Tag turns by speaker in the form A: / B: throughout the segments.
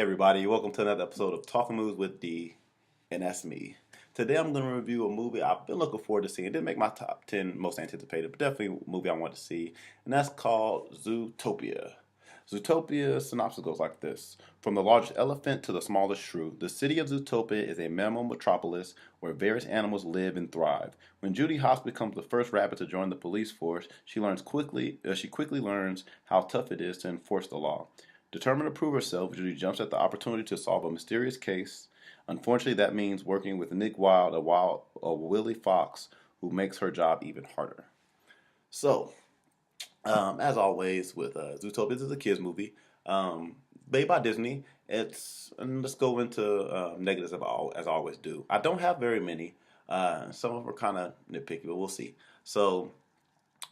A: Hey everybody, welcome to another episode of Talking Movies with D, and that's me. Today I'm going to review a movie I've been looking forward to seeing. It didn't make my top 10 most anticipated, but definitely a movie I want to see, and that's called Zootopia. Zootopia synopsis goes like this. From the largest elephant to the smallest shrew, the city of Zootopia is a mammal metropolis where various animals live and thrive. When Judy Hopps becomes the first rabbit to join the police force, she quickly learns how tough it is to enforce the law. Determined to prove herself, Judy jumps at the opportunity to solve a mysterious case. Unfortunately, that means working with Nick Wilde, a Willie Fox, who makes her job even harder. So, as always with Zootopia, this is a kids movie, made by Disney. And let's go into negatives as I always do. I don't have very many. Some of them are kind of nitpicky, but we'll see. So,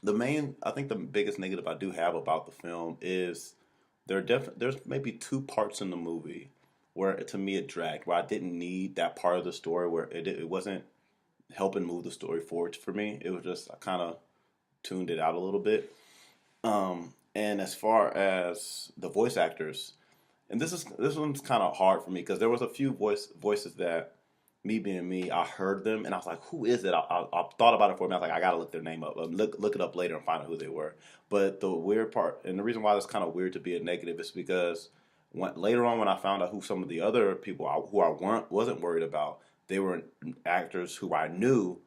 A: I think the biggest negative I do have about the film is there's maybe two parts in the movie where to me it dragged, where I didn't need that part of the story, where it wasn't helping move the story forward for me. It was just I kind of tuned it out a little bit. And as far as the voice actors, and this one's kind of hard for me because there was a few voices that me being me, I heard them and I was like, who is it? I thought about it for me. I was like, I gotta look their name up, look it up later and find out who they were. But the weird part, and the reason why it's kind of weird to be a negative, is because later on when I found out who some of the other people who I wasn't worried about, they were actors who I knew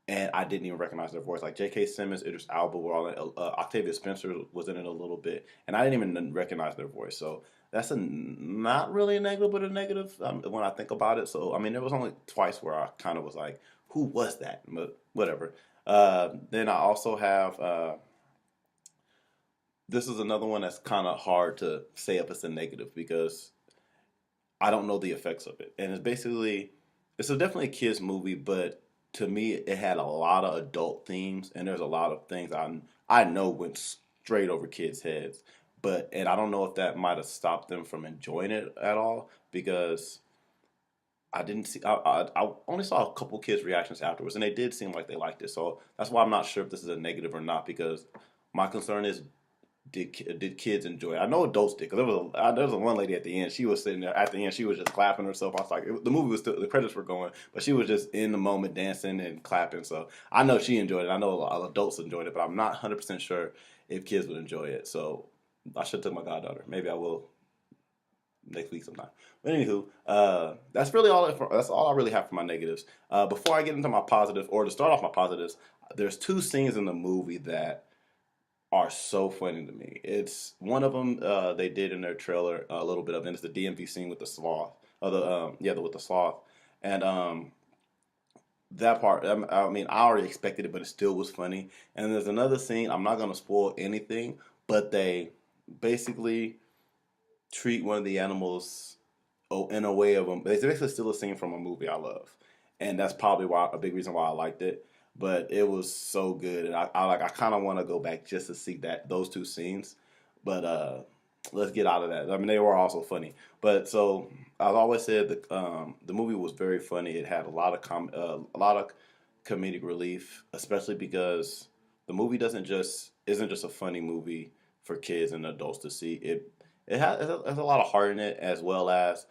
A: and I didn't even recognize their voice. Like J.K. Simmons, Idris Elba were all in it. Octavia Spencer was in it a little bit, and I didn't even recognize their voice. So that's not really a negative, but a negative when I think about it. So I mean, there was only twice where I kind of was like, "Who was that?" But whatever. Then I also have this is another one that's kind of hard to say if it's a negative because I don't know the effects of it, and it's definitely a kids movie, but to me it had a lot of adult themes, and there's a lot of things I know went straight over kids' heads, and I don't know if that might have stopped them from enjoying it at all because I didn't see I only saw a couple kids' reactions afterwards, and they did seem like they liked it, so that's why I'm not sure if this is a negative or not because my concern is did kids enjoy it? I know adults did because there was a one lady at the end. She was sitting there at the end. She was just clapping herself. I was like, the movie was still the credits were going, but she was just in the moment dancing and clapping. So I know she enjoyed it. I know a lot of adults enjoyed it, but I'm not 100% sure if kids would enjoy it. So I should have took my goddaughter. Maybe I will next week sometime. But anywho, that's really all. That's all I really have for my negatives. Before I get into my positives, or to start off my positives, there's two scenes in the movie that are so funny to me. It's one of them they did in their trailer a little bit of, and it's the DMV scene with the sloth, with the sloth, and that part. I mean, I already expected it, but it still was funny. And there's another scene. I'm not gonna spoil anything, but they basically treat one of the animals in a way of them. It's basically still a scene from a movie I love, and that's probably why a big reason why I liked it. But it was so good, and I kind of want to go back just to see those two scenes. But let's get out of that. I mean, they were also funny. But so I've always said the movie was very funny. It had a lot of comedic relief, especially because the movie isn't just a funny movie for kids and adults to see. It has a lot of heart in it, as well as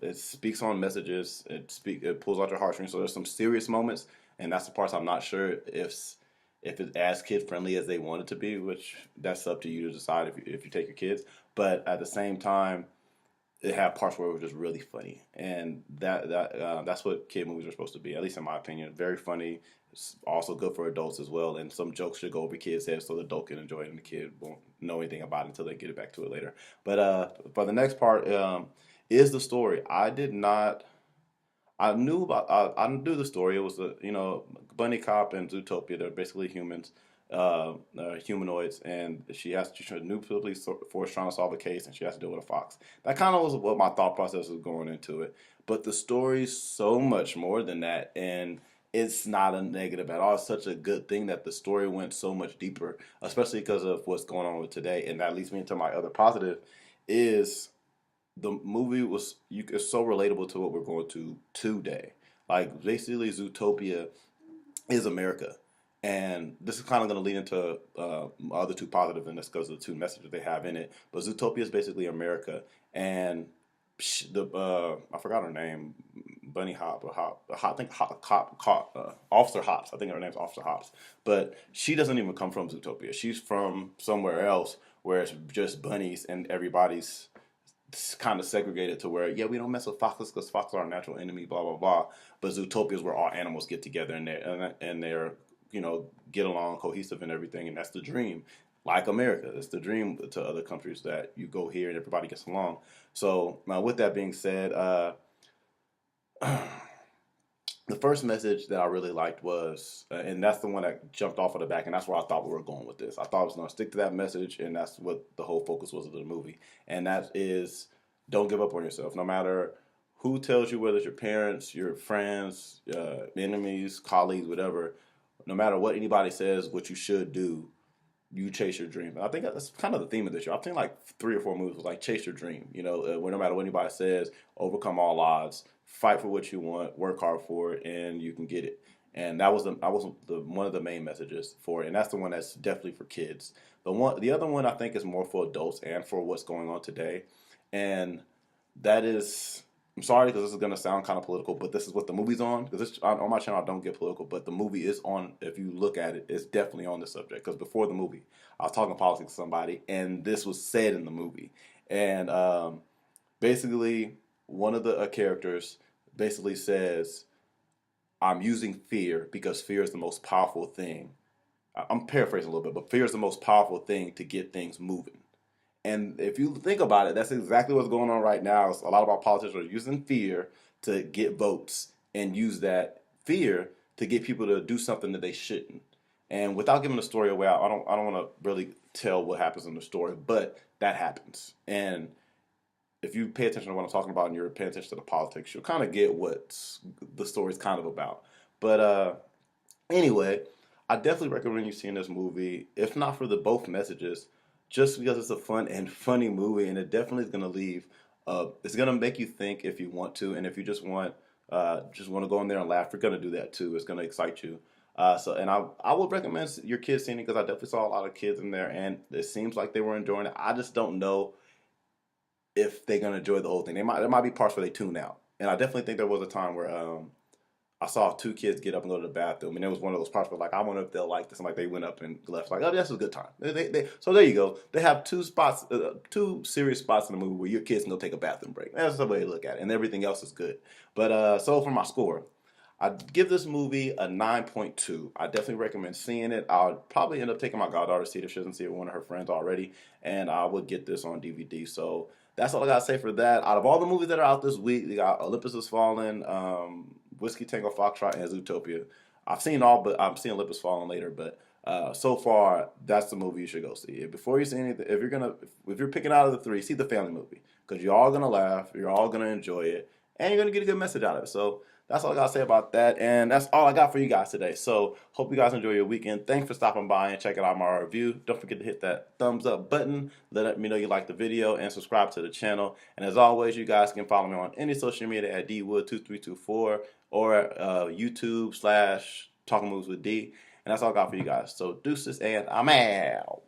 A: it speaks on messages. It pulls out your heartstrings. So there's some serious moments, and that's the parts I'm not sure if it's as kid friendly as they want it to be. Which that's up to you to decide if you take your kids. But at the same time, it had parts where it was just really funny, and that's what kid movies are supposed to be, at least in my opinion. Very funny. It's also good for adults as well, and some jokes should go over kids' heads so the adult can enjoy it, and the kid won't know anything about it until they get it back to it later. But for the next part, is the story. I did not. I knew the story. It was bunny cop and Zootopia. They're basically humans, humanoids, and she's a new police force trying to solve a case, and she has to deal with a fox. That kind of was what my thought process was going into it. But the story's so much more than that, and it's not a negative at all. It's such a good thing that the story went so much deeper, especially because of what's going on with today. And that leads me into my other positive is the movie it's so relatable to what we're going to today. Like basically Zootopia is America. And this is kind of going to lead into other two positive, and that's because of the two messages they have in it. But Zootopia is basically America, and I forgot her name, Bunny Hop or I think Officer Hops. I think her name's Officer Hops, but she doesn't even come from Zootopia. She's from somewhere else where it's just bunnies and everybody's kind of segregated to where, yeah, we don't mess with foxes because foxes are our natural enemy, blah blah blah. But Zootopia is where all animals get together and they're get along, cohesive and everything, and that's the dream. Like America, it's the dream to other countries that you go here and everybody gets along. So now, with that being said, the first message that I really liked was, and that's the one that jumped off of the back, and that's where I thought we were going with this. I thought I was going to stick to that message, and that's what the whole focus was of the movie. And that is, don't give up on yourself. No matter who tells you, whether it's your parents, your friends, enemies, colleagues, whatever, no matter what anybody says, what you should do, you chase your dream. And I think that's kind of the theme of this year. I've seen like 3 or 4 movies like chase your dream. Where no matter what anybody says, overcome all odds, fight for what you want, work hard for it, and you can get it. And that was one of the main messages for it. And that's the one that's definitely for kids. The other one I think is more for adults and for what's going on today. And that is, I'm sorry because this is going to sound kind of political, but this is what the movie's on. Because on my channel, I don't get political, but the movie is on. If you look at it, it's definitely on the subject. Because before the movie, I was talking politics to somebody, and this was said in the movie. And basically, one of the characters basically says, I'm using fear because fear is the most powerful thing. I'm paraphrasing a little bit, but fear is the most powerful thing to get things moving. And if you think about it, that's exactly what's going on right now. A lot of our politicians are using fear to get votes and use that fear to get people to do something that they shouldn't. And without giving the story away, I don't want to really tell what happens in the story, but that happens. And if you pay attention to what I'm talking about and you're paying attention to the politics, you'll kind of get what the story's kind of about. But anyway, I definitely recommend you seeing this movie, if not for the both messages, just because it's a fun and funny movie, and it definitely is going to leave. It's going to make you think if you want to, and if you just want to go in there and laugh, you're going to do that too. It's going to excite you. And I would recommend your kids seeing it because I definitely saw a lot of kids in there, and it seems like they were enjoying it. I just don't know if they're going to enjoy the whole thing. There might be parts where they tune out, and I definitely think there was a time where I saw 2 kids get up and go to the bathroom, and it was one of those parts where, like, I wonder if they'll like this. And, like, they went up and left. Like, oh, that's a good time. So there you go. They have 2 spots, 2 serious spots in the movie where your kids can go take a bathroom break. That's the way to look at it, and everything else is good. But so for my score, I'd give this movie a 9.2. I definitely recommend seeing it. I'll probably end up taking my goddaughter to see it if she doesn't see it with one of her friends already, and I would get this on DVD. So that's all I gotta say for that. Out of all the movies that are out this week, we got Olympus Has Fallen, Whiskey Tango Foxtrot, and Zootopia. I've seen all, but I'm seeing Olympus Fallen later. But so far, that's the movie you should go see. Before you see anything, if you're picking out of the 3, see the family movie because you're all gonna laugh, you're all gonna enjoy it, and you're gonna get a good message out of it. So that's all I gotta say about that, and that's all I got for you guys today. So hope you guys enjoy your weekend. Thanks for stopping by and checking out my review. Don't forget to hit that thumbs up button. Let me know you like the video and subscribe to the channel. And as always, you guys can follow me on any social media at dwood2324 or YouTube /Talking Moves with D. And that's all I got for you guys. So deuces, and I'm out.